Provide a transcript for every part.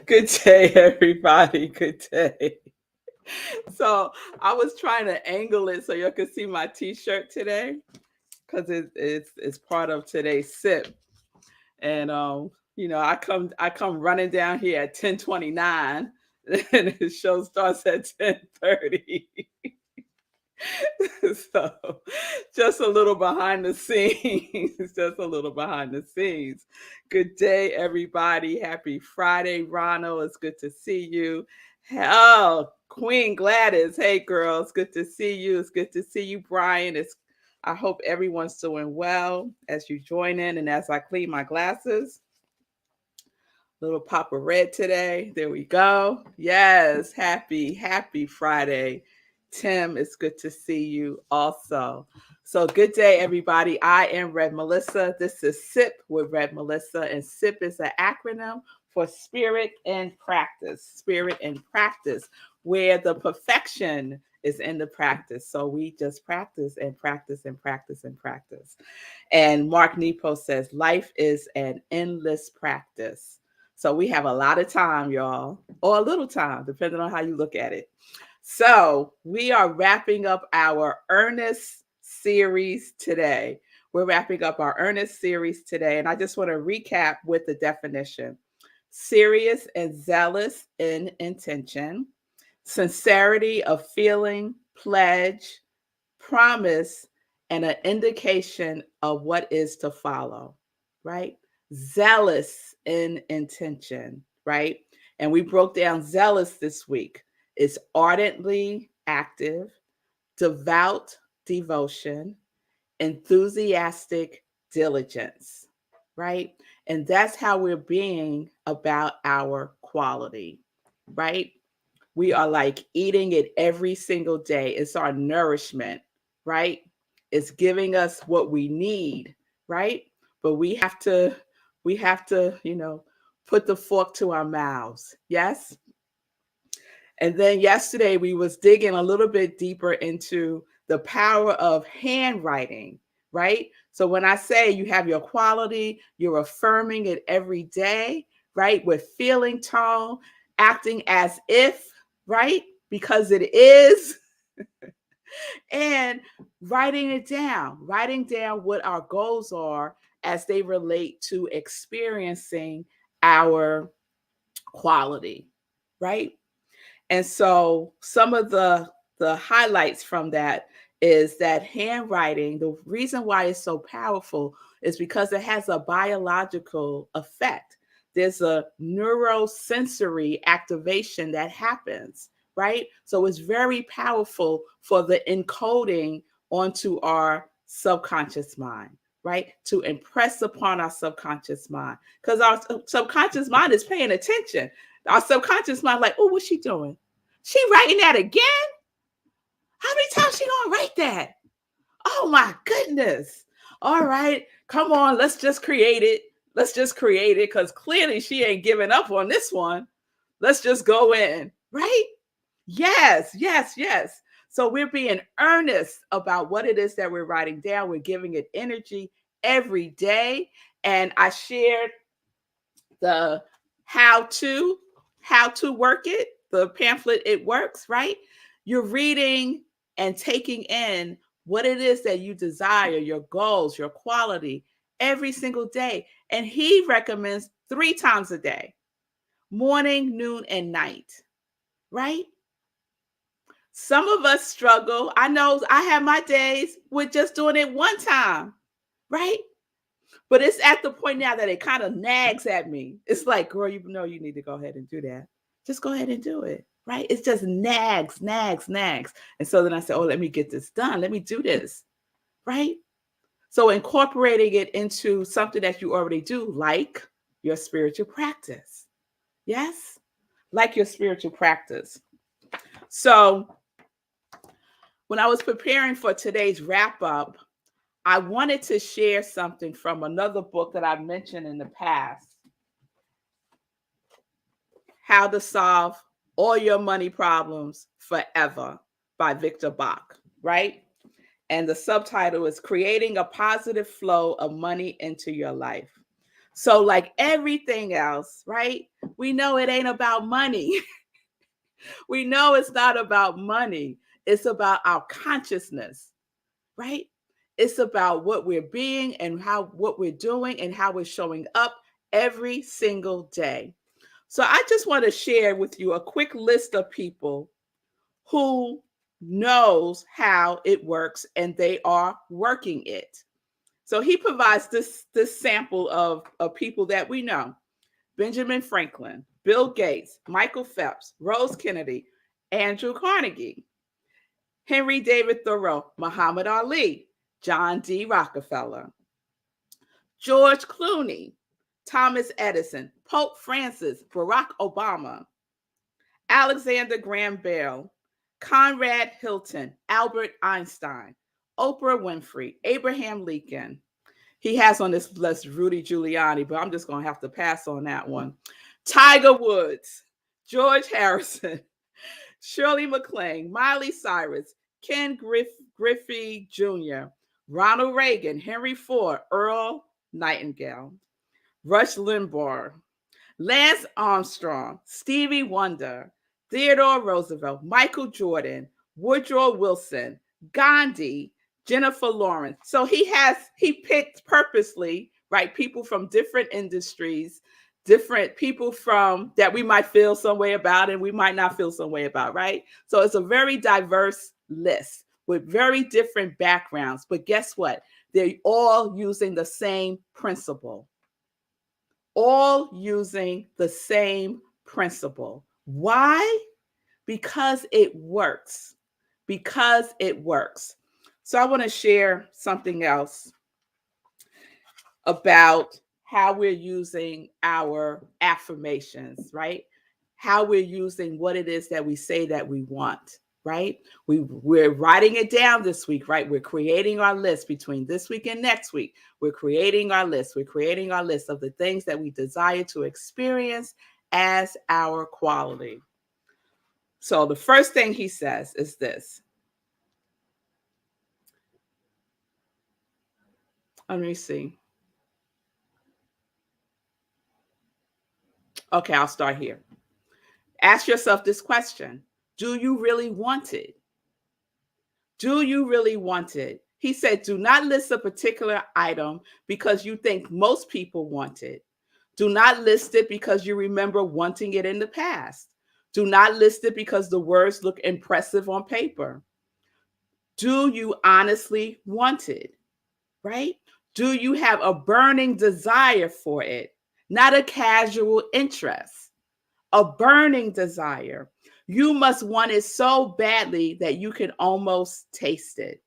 Good day, everybody. Good day. So I was trying to angle it so you could see my T-shirt today because it's part of today's sip. And I come running down here at 10:29, and the show starts at 10:30. So just a little behind the scenes, just a little behind the scenes. Good day, everybody. Happy Friday, Ronald. It's good to see you. Oh, Queen Gladys. Hey, girls. Good to see you. It's good to see you, Brian. I hope everyone's doing well as you join in and as I clean my glasses. Little Papa Red today. There we go. Yes, happy Friday. Tim, it's good to see you also. So good day, everybody. I am Rev Melissa. This is SIP with Rev Melissa, and SIP is an acronym for Spirit and Practice. Spirit and Practice, where the perfection is in the practice. So we just practice and practice and practice and practice. And Mark Nepo says, life is an endless practice. So we have a lot of time, y'all, or a little time, depending on how you look at it. So we are wrapping up our Earnest series today. We're wrapping up our Earnest series today. And I just want to recap with the definition. Serious and zealous in intention, sincerity of feeling, pledge, promise, and an indication of what is to follow, right? Zealous in intention, right? And we broke down zealous this week. It's ardently active, devout devotion, enthusiastic diligence, right? And that's how we're being about our quality, right? We are like eating it every single day. It's our nourishment, right? It's giving us what we need, right? But we have to, put the fork to our mouths. Yes. And then yesterday we was digging a little bit deeper into the power of handwriting, right? So when I say you have your quality, you're affirming it every day, right? With feeling tone, acting as if, right? Because it is, and writing down what our goals are as they relate to experiencing our quality, right? And so some of the highlights from that is that handwriting, the reason why it's so powerful is because it has a biological effect. There's a neurosensory activation that happens, right? So it's very powerful for the encoding onto our subconscious mind, right? To impress upon our subconscious mind, because our subconscious mind is paying attention. Our subconscious mind, like, oh, what's she doing? She writing that again? How many times she gonna write that? Oh my goodness. All right, come on, let's just create it. Let's just create it, because clearly she ain't giving up on this one. Let's just go in, right? Yes, yes, yes. So we're being earnest about what it is that we're writing down. We're giving it energy every day. And I shared the how to work it, the pamphlet It Works, right? You're reading and taking in what it is that you desire, your goals, your quality every single day. And he recommends 3 times a day: morning, noon, and night, right? Some of us struggle. I know I have my days with just doing it one time, right? But it's at the point now that it kind of nags at me. It's like, girl, you know you need to go ahead and do that. Just go ahead and do it, right? It's just nags. And so then I said, oh, let me get this done. Let me do this, right? So incorporating it into something that you already do, like your spiritual practice. Yes? Like your spiritual practice. So when I was preparing for today's wrap up, I wanted to share something from another book that I've mentioned in the past. How to Solve All Your Money Problems Forever by Victor Bach, right? And the subtitle is Creating a Positive Flow of Money into Your Life. So, like everything else, right? We know it ain't about money. We know it's not about money. It's about our consciousness, right? It's about what we're being and what we're doing and how we're showing up every single day. So I just want to share with you a quick list of people who knows how it works and they are working it. So he provides this sample of people that we know. Benjamin Franklin, Bill Gates, Michael Phelps, Rose Kennedy, Andrew Carnegie, Henry David Thoreau, Muhammad Ali, John D. Rockefeller, George Clooney, Thomas Edison, Pope Francis, Barack Obama, Alexander Graham Bell, Conrad Hilton, Albert Einstein, Oprah Winfrey, Abraham Lincoln. He has on this list Rudy Giuliani, but I'm just going to have to pass on that one. Tiger Woods, George Harrison, Shirley MacLaine, Miley Cyrus, Ken Griffey Jr., Ronald Reagan, Henry Ford, Earl Nightingale, Rush Limbaugh, Lance Armstrong, Stevie Wonder, Theodore Roosevelt, Michael Jordan, Woodrow Wilson, Gandhi, Jennifer Lawrence. So he picked purposely, right, people from different industries, different people from that we might feel some way about and we might not feel some way about, right? So it's a very diverse list with very different backgrounds. But guess what? They're all using the same principle. All using the same principle. Why? Because it works. Because it works. So I want to share something else about how we're using our affirmations, right? How we're using what it is that we say that we want, right? We're writing it down this week, right? We're creating our list between this week and next week. We're creating our list. We're creating our list of the things that we desire to experience as our quality. So the first thing he says is this. Let me see. Okay, I'll start here. Ask yourself this question. Do you really want it? Do you really want it? He said, do not list a particular item because you think most people want it. Do not list it because you remember wanting it in the past. Do not list it because the words look impressive on paper. Do you honestly want it? Right? Do you have a burning desire for it? Not a casual interest, a burning desire. You must want it so badly that you can almost taste it.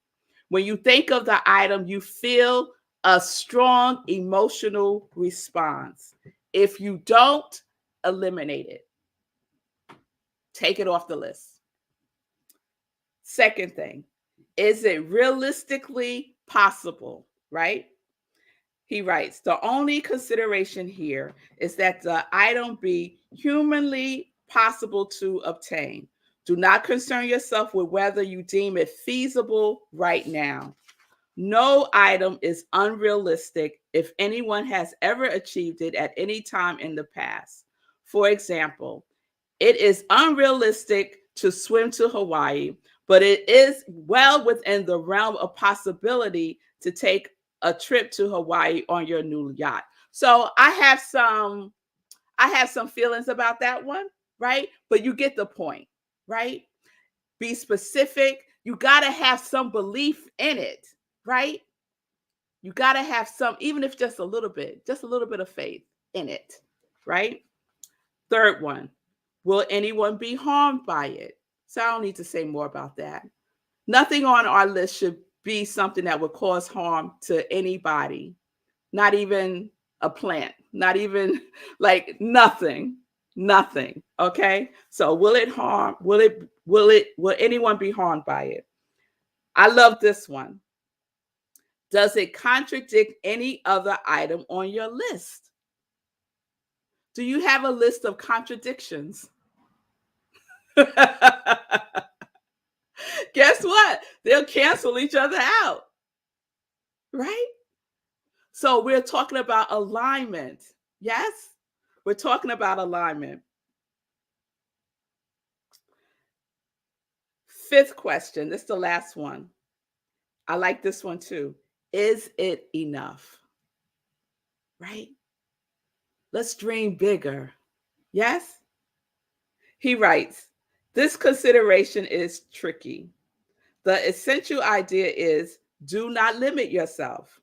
When you think of the item, you feel a strong emotional response. If you don't, eliminate it. Take it off the list. Second thing, is it realistically possible, right? He writes, the only consideration here is that the item be humanly possible to obtain. Do not concern yourself with whether you deem it feasible right now. No item is unrealistic if anyone has ever achieved it at any time in the past. For example, it is unrealistic to swim to Hawaii, but it is well within the realm of possibility to take a trip to Hawaii on your new yacht. So I have some feelings about that one, right? But you get the point, right? Be specific. You got to have some belief in it, right? You got to have some, even if just a little bit of faith in it, right? Third one, will anyone be harmed by it? So I don't need to say more about that. Nothing on our list should be something that would cause harm to anybody, not even a plant, not even like nothing. Okay. So will anyone be harmed by it? I love this one. Does it contradict any other item on your list? Do you have a list of contradictions? Guess what? They'll cancel each other out, right? So we're talking about alignment. Yes? We're talking about alignment. Fifth question. This is the last one. I like this one too. Is it enough? Right? Let's dream bigger. Yes? He writes, this consideration is tricky. The essential idea is do not limit yourself.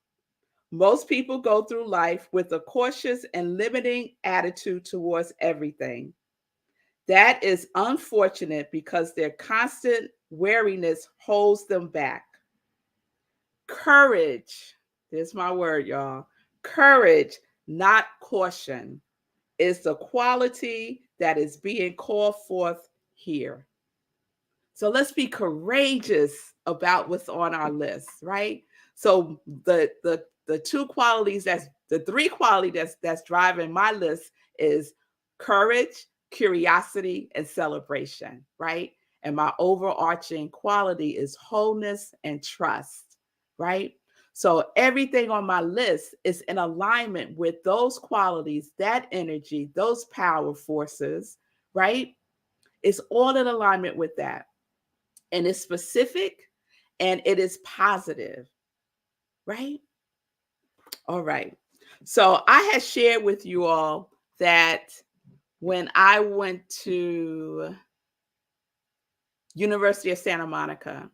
Most people go through life with a cautious and limiting attitude towards everything. That is unfortunate because their constant wariness holds them back. Courage, there's my word, y'all. Courage, not caution, is the quality that is being called forth here. So let's be courageous about what's on our list, right? So the two qualities that's the three qualities that's driving my list is courage, curiosity, and celebration, right? And my overarching quality is wholeness and trust, right? So everything on my list is in alignment with those qualities, that energy, those power forces, right? It's all in alignment with that. And it's specific and it is positive, right? All right. So I had shared with you all that when I went to University of Santa Monica,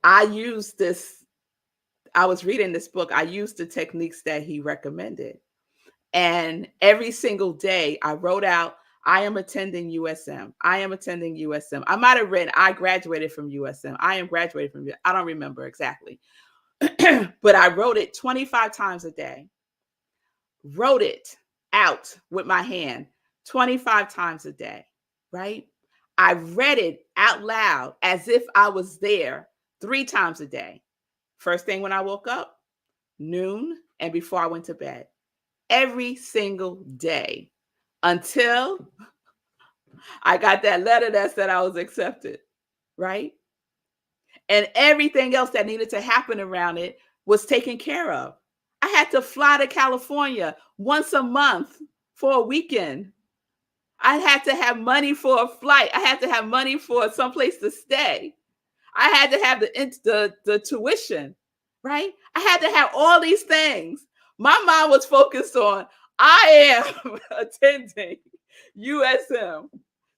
I used this, I was reading this book, I used the techniques that he recommended. And every single day I wrote out, I am attending USM. I am attending USM. I might have written, I graduated from USM. I am graduated from, I don't remember exactly. But I wrote it 25 times a day. Wrote it out with my hand 25 times a day, right? I read it out loud as if I was there 3 times a day. First thing when I woke up, noon, and before I went to bed. Every single day until I got that letter that said I was accepted, right? And everything else that needed to happen around it was taken care of. I had to fly to California once a month for a weekend. I had to have money for a flight. I had to have money for someplace to stay. I had to have the tuition, right? I had to have all these things. My mind was focused on, I am attending USM,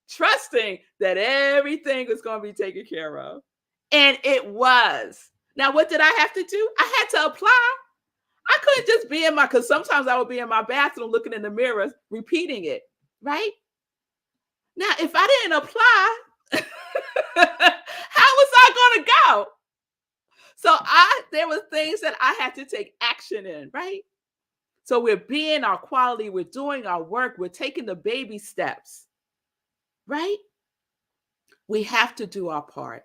trusting that everything was going to be taken care of. And it was. Now, what did I have to do? I had to apply. I couldn't just be in my, because sometimes I would be in my bathroom looking in the mirror, repeating it, right? Now, if I didn't apply, how was I going to go? So there were things that I had to take action in, right? So we're being our quality, we're doing our work, we're taking the baby steps, right? We have to do our part.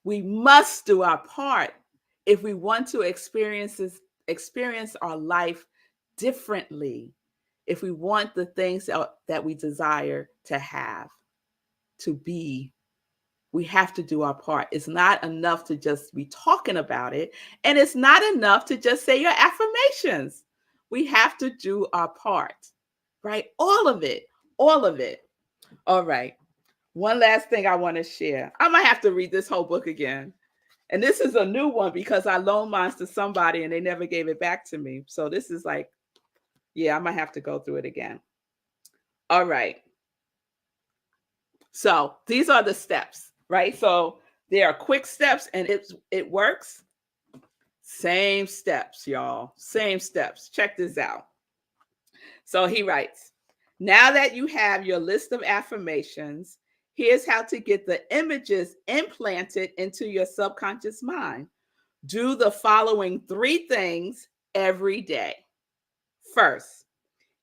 We must do our part if we want to experience our life differently, if we want the things that we desire to have, to be. We have to do our part. It's not enough to just be talking about it, and it's not enough to just say your affirmations. We have to do our part, right? All of it, all of it. All right. One last thing I want to share. I might have to read this whole book again. And this is a new one because I loaned mine to somebody and they never gave it back to me. So this is like, yeah, I might have to go through it again. All right. So these are the steps, right? So there are quick steps and it works. Same steps, y'all. Same steps. Check this out. So he writes, now that you have your list of affirmations, here's how to get the images implanted into your subconscious mind. Do the following 3 things every day. First,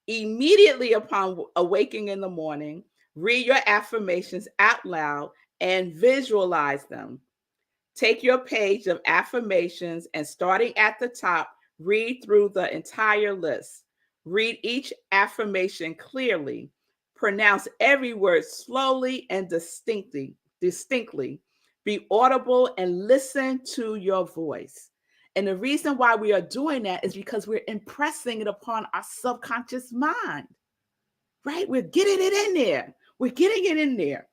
immediately upon awaking in the morning, read your affirmations out loud and visualize them. Take your page of affirmations and starting at the top, read through the entire list. Read each affirmation clearly. Pronounce every word slowly and distinctly. Be audible and listen to your voice. And the reason why we are doing that is because we're impressing it upon our subconscious mind, right? We're getting it in there. We're getting it in there.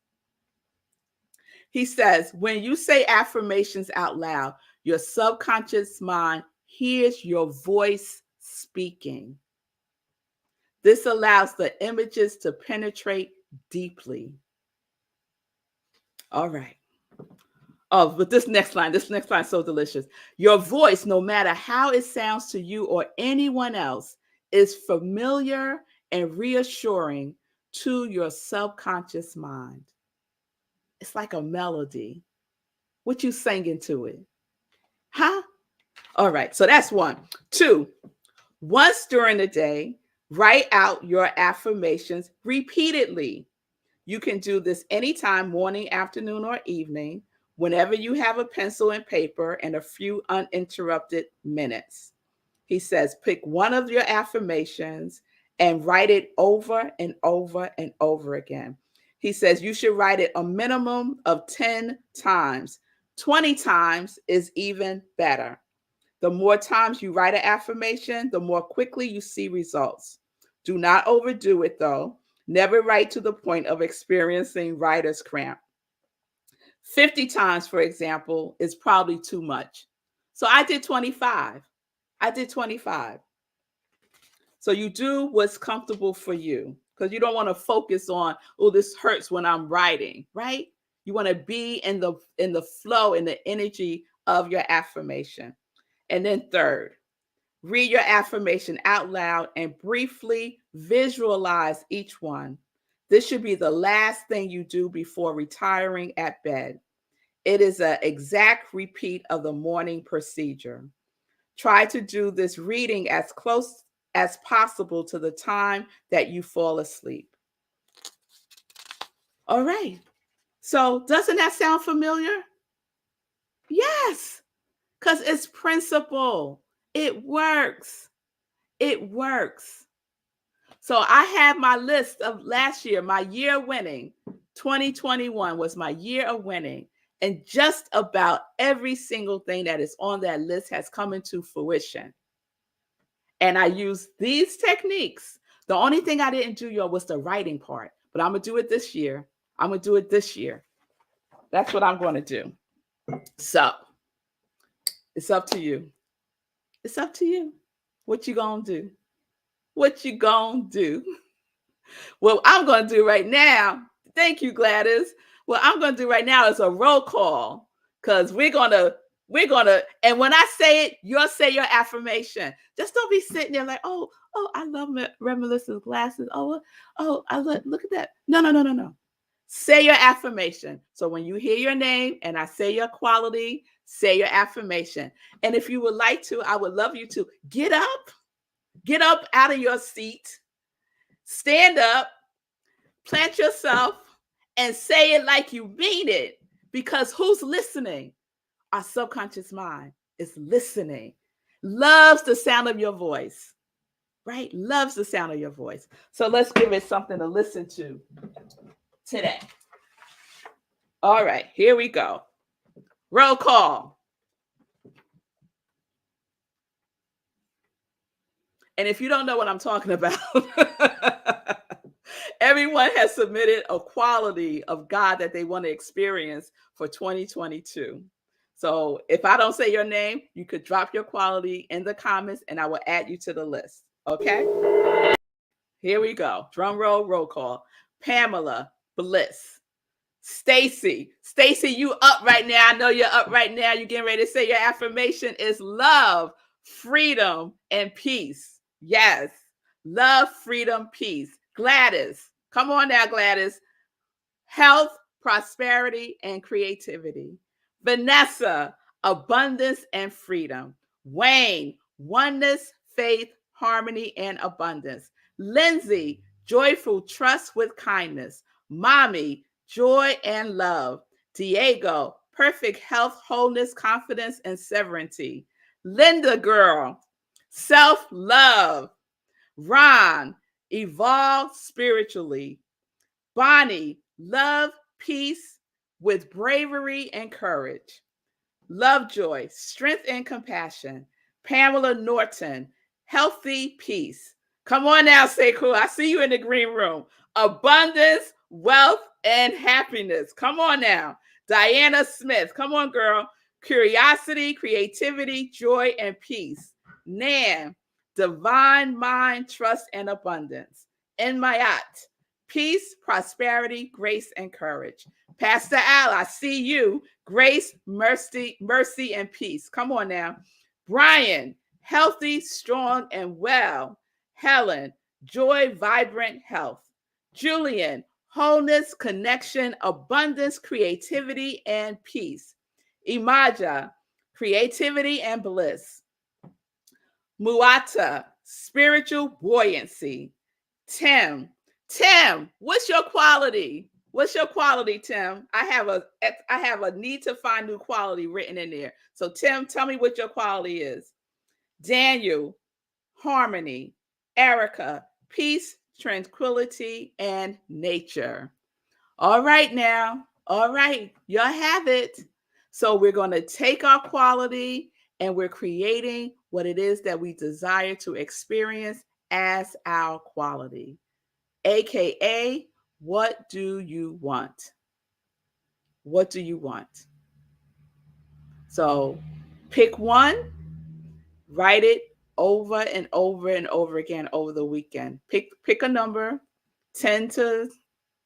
He says, when you say affirmations out loud, your subconscious mind hears your voice speaking. This allows the images to penetrate deeply. All right. Oh, but this next line is so delicious. Your voice, no matter how it sounds to you or anyone else, is familiar and reassuring to your subconscious mind. It's like a melody. What you singing to it? Huh? All right. So that's one. Two, once during the day, write out your affirmations repeatedly. You can do this anytime, morning, afternoon, or evening, whenever you have a pencil and paper and a few uninterrupted minutes. He says, pick one of your affirmations and write it over and over and over again. He says you should write it a minimum of 10 times. 20 times is even better. The more times you write an affirmation, the more quickly you see results. Do not overdo it, though. Never write to the point of experiencing writer's cramp. 50 times, for example, is probably too much. So I did 25. So you do what's comfortable for you, because you don't want to focus on, oh, this hurts when I'm writing, right? You want to be in the flow, in the energy of your affirmation. And then third, read your affirmation out loud and briefly visualize each one. This should be the last thing you do before retiring at bed. It is an exact repeat of the morning procedure. Try to do this reading as close as possible to the time that you fall asleep. All right. So doesn't that sound familiar? Yes, because it's principle. It works. It works. So I have my list of last year, my year winning. 2021 was my year of winning. And just about every single thing that is on that list has come into fruition. And I use these techniques. The only thing I didn't do, y'all, was the writing part. But I'm going to do it this year. That's what I'm going to do. So it's up to you. It's up to you. What you going to do? What you going to do? What I'm going to do right now, thank you, Gladys. What I'm going to do right now is a roll call, because we're going to, and when I say it, you'll say your affirmation. Just don't be sitting there like, oh, I love Melissa's glasses. Oh, I look at that. No. Say your affirmation. So when you hear your name and I say your quality, say your affirmation. And if you would like to, I would love you to get up out of your seat, stand up, plant yourself, and say it like you mean it. Because who's listening? Our subconscious mind is listening. Loves the sound of your voice, right? Loves the sound of your voice. So let's give it something to listen to today. All right, here we go. Roll call. And if you don't know what I'm talking about, everyone has submitted a quality of God that they want to experience for 2022. So if I don't say your name, you could drop your quality in the comments and I will add you to the list. Okay? Here we go. Drum roll call. Pamela Bliss. Stacy, you up right now. I know you're up right now. You're getting ready to say your affirmation is love, freedom, and peace. Yes. Love, freedom, peace. Gladys. Come on now, Gladys. Health, prosperity, and creativity. Vanessa, abundance and freedom. Wayne, oneness, faith, harmony, and abundance. Lindsay, joyful trust with kindness. Mommy, joy and love. Diego, perfect health, wholeness, confidence, and severity. Linda girl, self-love. Ron, evolve spiritually. Bonnie, love, peace with bravery and courage. Lovejoy, strength and compassion. Pamela Norton, healthy peace. Come on now, Sekou. I see you in the green room. Abundance, wealth, and happiness. Come on now. Diana Smith. Come on, girl. Curiosity, creativity, joy, and peace. Nan, divine mind, trust, and abundance. Enmayat, peace, prosperity, grace, and courage. Pastor Al, I see you. Grace, mercy, and peace. Come on now. Brian, healthy, strong, and well. Helen, joy, vibrant health. Julian, wholeness, connection, abundance, creativity, and peace. Imaja, creativity and bliss. Muata, spiritual buoyancy. Tim, what's your quality? What's your quality, Tim? I have a need to find new quality written in there. So Tim, tell me what your quality is. Daniel, harmony. Erica, peace, tranquility, and nature. All right now. All right. Y'all have it. So we're going to take our quality and we're creating what it is that we desire to experience as our quality. AKA, what do you want? What do you want? So pick one, write it over and over and over again over the weekend. Pick a number, 10 to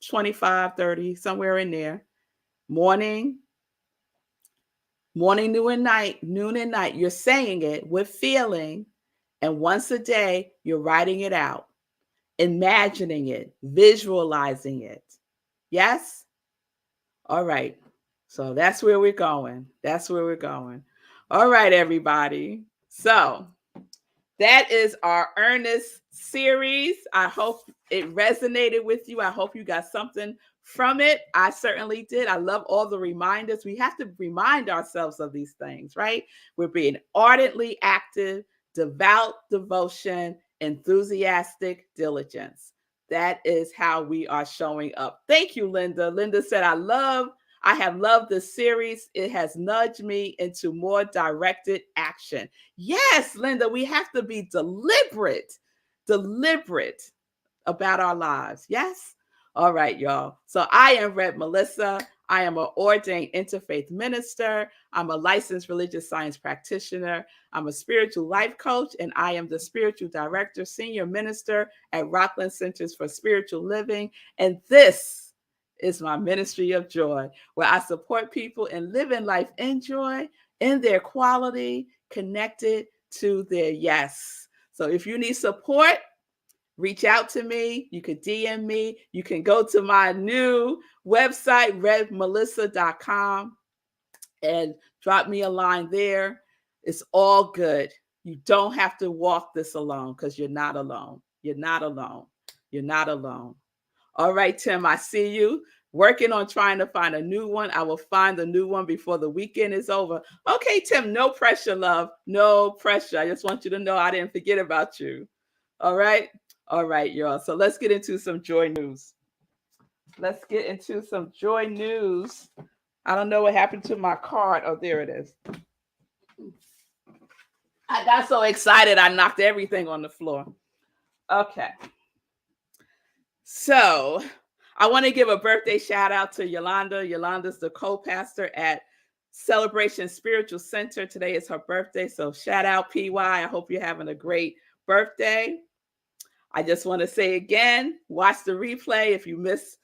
25, 30, somewhere in there. Morning, noon, and night. You're saying it with feeling. And once a day, you're writing it out, imagining it, visualizing it. Yes? All right. So that's where we're going. All right, everybody. So that is our Earnest series. I hope it resonated with you. I hope you got something from it. I certainly did. I love all the reminders. We have to remind ourselves of these things, right? We're being ardently active, devout devotion, enthusiastic diligence. That is how we are showing up. Thank you, Linda. Linda said, I have loved this series. It has nudged me into more directed action. Yes, Linda, we have to be deliberate about our lives. Yes? All right, y'all. So I am Rev Melissa. I am an ordained interfaith minister. I'm a licensed religious science practitioner. I'm a spiritual life coach, and I am the spiritual director, senior minister at Rockland Centers for Spiritual Living. And this is my ministry of joy, where I support people in living life in joy, in their quality, connected to their yes. So if you need support, reach out to me. You can DM me. You can go to my new website, revmelissa.com, and drop me a line there. It's all good. You don't have to walk this alone because you're not alone. You're not alone. You're not alone. All right, Tim, I see you working on trying to find a new one. I will find the new one before the weekend is over. Okay, Tim, no pressure, love. No pressure. I just want you to know I didn't forget about you. All right? All right, y'all. So let's get into some joy news. I don't know what happened to my card. Oh, there it is. I got so excited, I knocked everything on the floor. Okay. So I want to give a birthday shout out to Yolanda. Yolanda's the co-pastor at Celebration Spiritual Center. Today is her birthday. So shout out PY. I hope you're having a great birthday. I just want to say again, watch the replay if you miss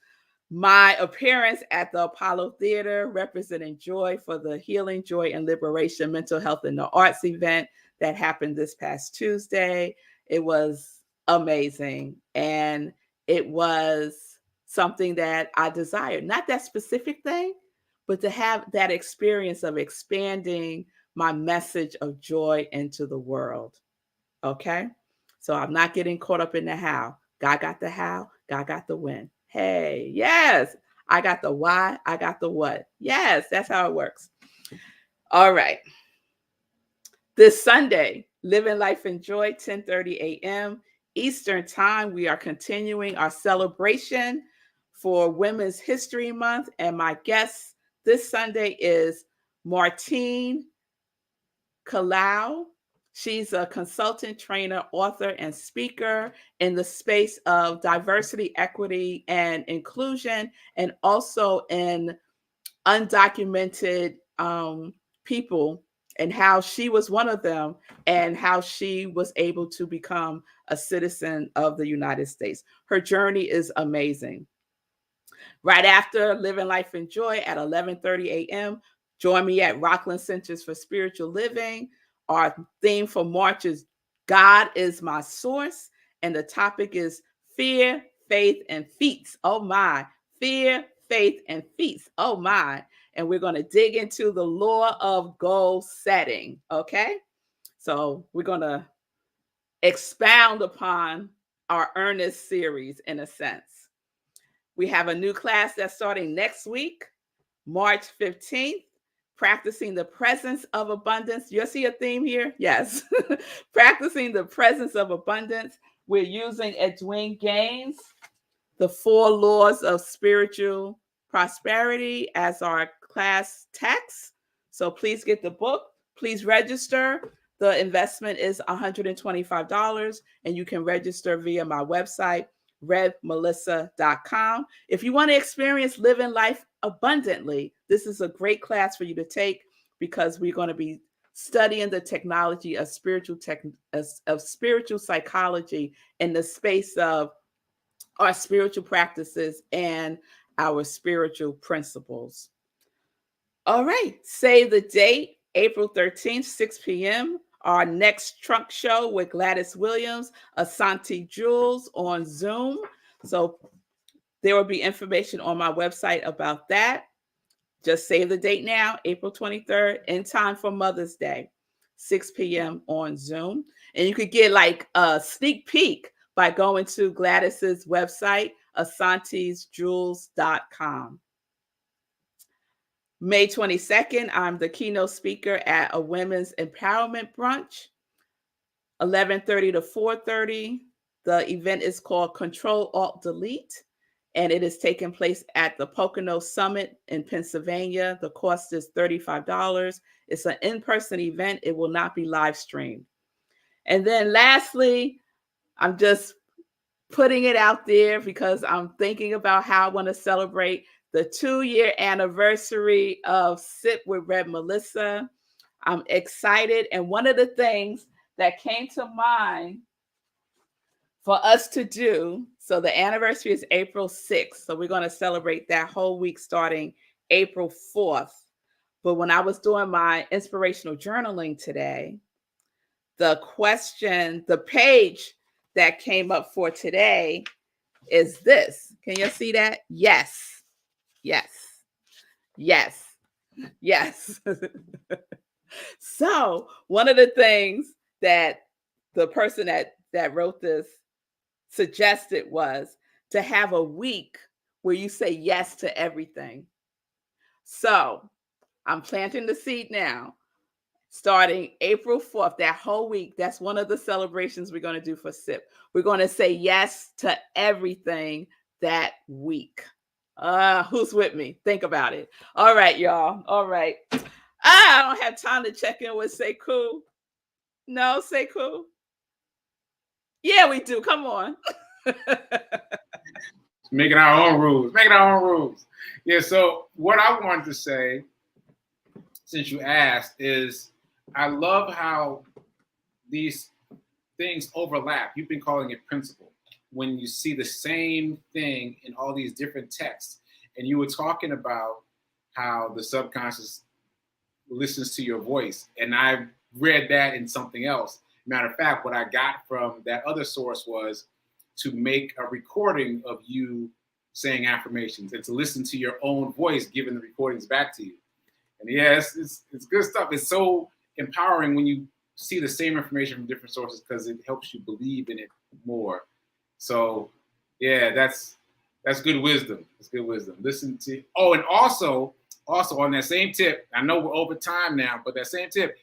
my appearance at the Apollo Theater representing joy for the Healing, Joy, and Liberation Mental Health in the Arts event that happened this past Tuesday. It was amazing. And it was something that I desired. Not that specific thing, but to have that experience of expanding my message of joy into the world. Okay? So I'm not getting caught up in the how. God got the how, God got the when. Hey, yes, I got the why, I got the what. Yes, that's how it works. All right. This Sunday, Living Life in Joy, 10:30 a.m. Eastern Time. We are continuing our celebration for Women's History Month. And my guest this Sunday is Martine Kalau. She's a consultant, trainer, author, and speaker in the space of diversity, equity, and inclusion, and also in undocumented people, and how she was one of them, and how she was able to become a citizen of the United States. Her journey is amazing. Right after Living Life in Joy at 11:30 a.m., join me at Rockland Centers for Spiritual Living. Our theme for March is God is my source, and the topic is fear, faith, and feats. Oh my, fear, faith, and feats. Oh my. And we're going to dig into the law of goal setting. Okay. So we're going to expound upon our Earnest series in a sense. We have a new class that's starting next week, March 15th, practicing the presence of abundance. You see a theme here? Yes. Practicing the presence of abundance. We're using Edwin Gaines, The 4 Laws of Spiritual Prosperity, as our class text. So please get the book. Please register. The investment is $125, and you can register via my website, iamrevmelissa.com. If you want to experience living life abundantly, this is a great class for you to take, because we're going to be studying the technology of spiritual psychology in the space of our spiritual practices and our spiritual principles. All right, save the date, April 13th, 6 p.m. Our next trunk show with Gladys Williams, Asante Jules on Zoom. So there will be information on my website about that. Just save the date now, April 23rd, in time for Mother's Day, 6 p.m. on Zoom. And you could get like a sneak peek by going to Gladys's website, asantesjules.com. May 22nd, I'm the keynote speaker at a women's empowerment brunch, 11:30 to 4:30. The event is called Control Alt Delete, and it is taking place at the Pocono Summit in Pennsylvania. The cost is $35. It's an in-person event. It will not be live streamed. And then lastly, I'm just putting it out there because I'm thinking about how I want to celebrate the 2-year anniversary of Sip with Rev Melissa. I'm excited. And one of the things that came to mind for us to do, so the anniversary is April 6th. So we're going to celebrate that whole week starting April 4th. But when I was doing my inspirational journaling today, the page that came up for today is this. Can you see that? Yes. Yes. Yes. Yes. So one of the things that the person that wrote this suggested was to have a week where you say yes to everything. So I'm planting the seed now. Starting April 4th, that whole week, that's one of the celebrations we're going to do for SIP. We're going to say yes to everything that week. Who's with me? Think about it. All right, y'all. All right. I don't have time to check in with Sekou. No, Sekou? Yeah, we do. Come on. Making our own rules. Making our own rules. Yeah, so what I wanted to say, since you asked, is I love how these things overlap. You've been calling it principle. When you see the same thing in all these different texts, and you were talking about how the subconscious listens to your voice, and I read that in something else. Matter of fact, what I got from that other source was to make a recording of you saying affirmations and to listen to your own voice giving the recordings back to you. And yes, it's good stuff. It's so empowering when you see the same information from different sources because it helps you believe in it more. So yeah, that's good wisdom. It's good wisdom. Listen to, oh, and also on that same tip, I know we're over time now, but that same tip,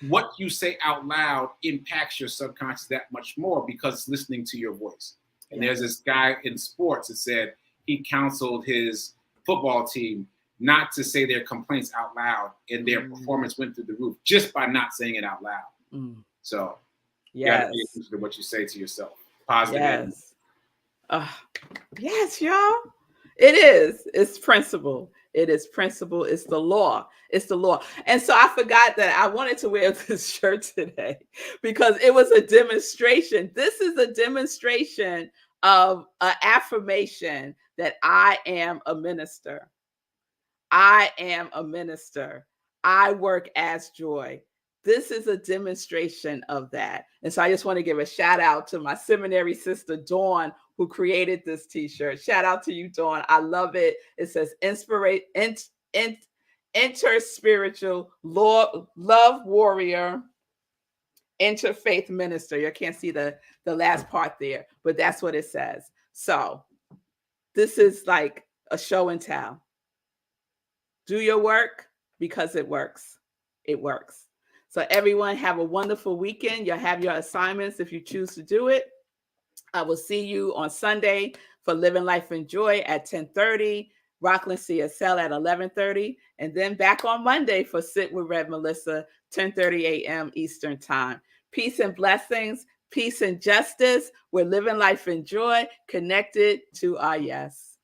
what you say out loud impacts your subconscious that much more because it's listening to your voice. And there's this guy in sports that said he counseled his football team not to say their complaints out loud, and their performance went through the roof just by not saying it out loud. So you got to pay attention to what you say to yourself. Positive. Yes, y'all. It is. It's principle. It is principle. It's the law. It's the law. And so I forgot that I wanted to wear this shirt today because it was a demonstration. This is a demonstration of an affirmation that I am a minister. I am a minister. I work as joy. This is a demonstration of that. And so I just want to give a shout out to my seminary sister, Dawn, who created this t-shirt. Shout out to you, Dawn. I love it. It says enter spiritual love warrior, interfaith minister. You can't see the last part there, but that's what it says. So this is like a show and tell. Do your work because it works. It works. So everyone have a wonderful weekend. You'll have your assignments if you choose to do it. I will see you on Sunday for Living Life in Joy at 10:30, Rockland CSL at 11:30, and then back on Monday for Sit with Rev Melissa, 10:30 a.m. Eastern Time. Peace and blessings, peace and justice. We're living life in joy, connected to our yes.